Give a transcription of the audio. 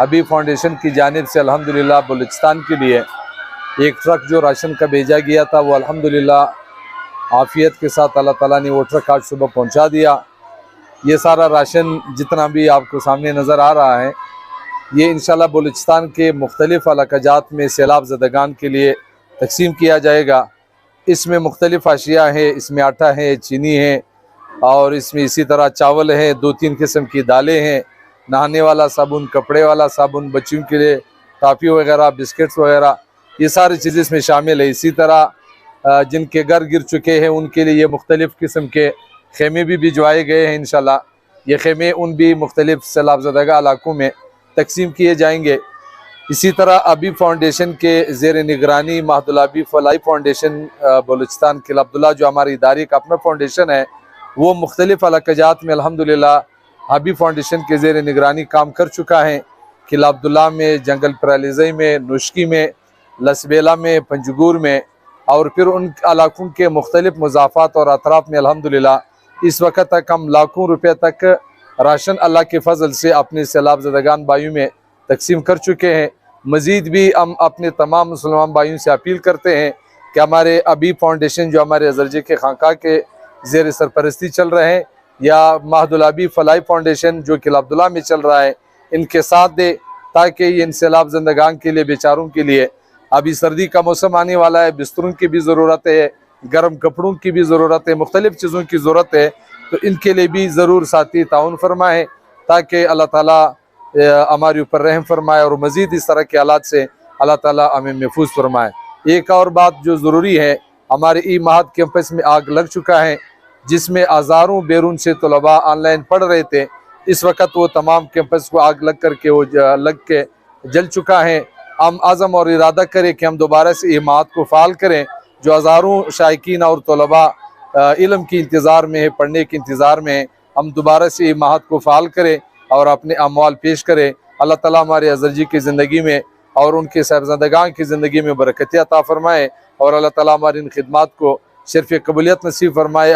ابھی فاؤنڈیشن کی جانب سے الحمدللہ بلوچستان کے لیے ایک ٹرک جو راشن کا بھیجا گیا تھا وہ الحمدللہ عافیت کے ساتھ اللہ تعالیٰ نے وہ ٹرک آج صبح پہنچا دیا۔ یہ سارا راشن جتنا بھی آپ کو سامنے نظر آ رہا ہے یہ انشاءاللہ بلوچستان کے مختلف علاقہ جات میں سیلاب زدگان کے لیے تقسیم کیا جائے گا۔ اس میں مختلف اشیاء ہیں، اس میں آٹا ہے، چینی ہے، اور اس میں اسی طرح چاول ہے، 2-3 قسم کی دالیں ہیں، نہانے والا صابن، کپڑے والا صابن، بچوں کے لیے ٹافی وغیرہ، بسکٹس وغیرہ، یہ ساری چیزیں اس میں شامل ہے۔ اسی طرح جن کے گھر گر چکے ہیں ان کے لیے یہ مختلف قسم کے خیمے بھی بھجوائے گئے ہیں۔ انشاءاللہ یہ خیمے ان بھی مختلف سیلاب زدگان علاقوں میں تقسیم کیے جائیں گے۔ اسی طرح ابھی فاؤنڈیشن کے زیر نگرانی مہد الابی فلاحی فاؤنڈیشن بلوچستان قلعہ عبداللہ جو ہماری ادارے کا اپنا فاؤنڈیشن ہے، وہ مختلف علاقہ جات میں الحمدللہ ابھی فاؤنڈیشن کے زیر نگرانی کام کر چکا ہے۔ قلعہ عبداللہ میں، جنگل پرالیزئی میں، نوشکی میں، لسبیلا میں، پنجگور میں، اور پھر ان علاقوں کے مختلف مضافات اور اطراف میں الحمدللہ اس وقت تک ہم لاکھوں روپے تک راشن اللہ کے فضل سے اپنے سیلاب زدگان بھائیوں میں تقسیم کر چکے ہیں۔ مزید بھی ہم اپنے تمام مسلمان بھائیوں سے اپیل کرتے ہیں کہ ہمارے ابھی فاؤنڈیشن جو ہمارے ازرجی کے خانقاہ کے زیر سرپرستی چل رہے ہیں، یا مہد الابی فلاحی فاؤنڈیشن جو قلعہ عبداللہ میں چل رہا ہے، ان کے ساتھ دے تاکہ یہ ان سیلاب زدگان کے لیے بیچاروں کے لیے ابھی سردی کا موسم آنے والا ہے، بستروں کی بھی ضرورت ہے، گرم کپڑوں کی بھی ضرورت ہے، مختلف چیزوں کی ضرورت ہے، تو ان کے لیے بھی ضرور ساتھی تعاون فرمائیں تاکہ اللہ تعالیٰ ہمارے اوپر رحم فرمائے اور مزید اس طرح کے حالات سے اللہ تعالیٰ ہمیں محفوظ فرمائے۔ ایک اور بات جو ضروری ہے، ہمارے ای مہد کیمپس میں آگ لگ چکا ہے جس میں ہزاروں بیرون سے طلباء آن لائن پڑھ رہے تھے۔ اس وقت وہ تمام کیمپس کو آگ لگ کر کے وہ لگ کے جل چکا ہے۔ ہم عزم اور ارادہ کریں کہ ہم دوبارہ سے ای مہد کو فعال کریں۔ جو ہزاروں شائقین اور طلباء علم کی انتظار میں ہے، پڑھنے کے انتظار میں ہے، ہم دوبارہ سے ای مہد کو فعال کریں اور اپنے اموال پیش کریں۔ اللہ تعالیٰ ہمارے ازرجی کی زندگی میں اور ان کے صاحبزادگان کی زندگی میں برکت عطا فرمائے، اور اللہ تعالیٰ ہماری ان خدمات کو صرف قبولیت نصیب فرمائے۔